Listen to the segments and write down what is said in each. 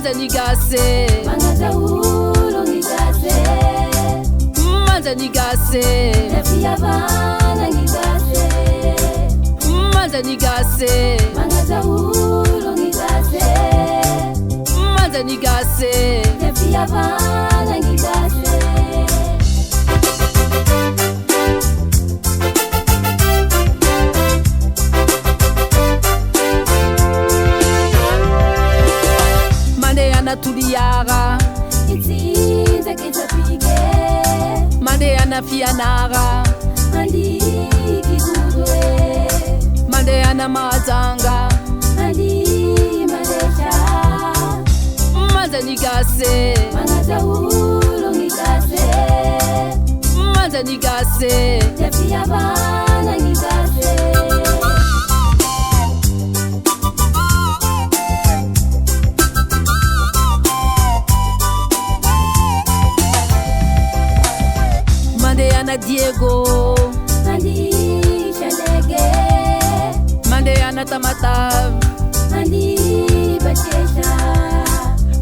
manza nigase mangaza ulu ngigase manza nigase nafia bana ngigase manza nigase mangaza ulu ngigase manza nigase nafia bana ngigase tuliyaga itsinze kitapike mande anafianaga andi kidudwe mande anamazanga andi malesha manza nigase mangaza ulu ngigase manza nigase tafia bana ngigase Mandeana Diego Andi Shalege Mandeana Tamatav Andi Bakesha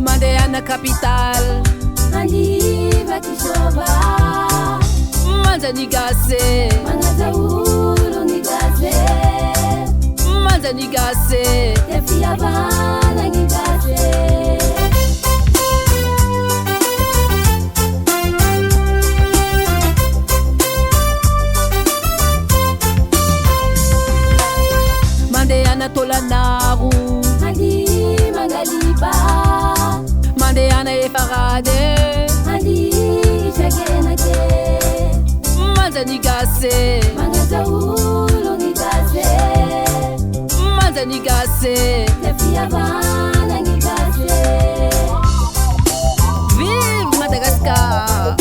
Mandeana Capital Andi Bakishoba Manza nigase Mangaza ulu ngigase Manza nigase Tefia bana ngigase Mandeana Tolanaru Andi Magaliba Mandeana Efarade Andi Shagenake Manza nigase Mangaza ulu ngigase Manza nigase Tefia bana ngigase Vive Madagascar.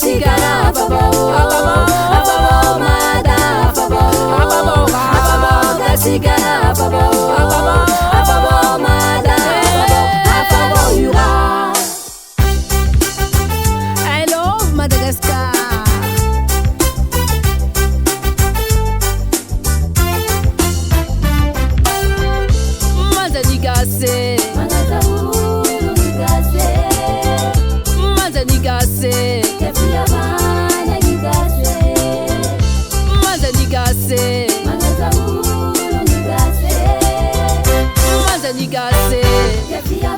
Sigara babo babo mada babo babo sigara babo mada babo yura. I love Madagascar. Manza nigase mangaza ulu ngigase manza nigase tefia bana ngigase manza nigase mangaza ulu ngigase manza nigase tefia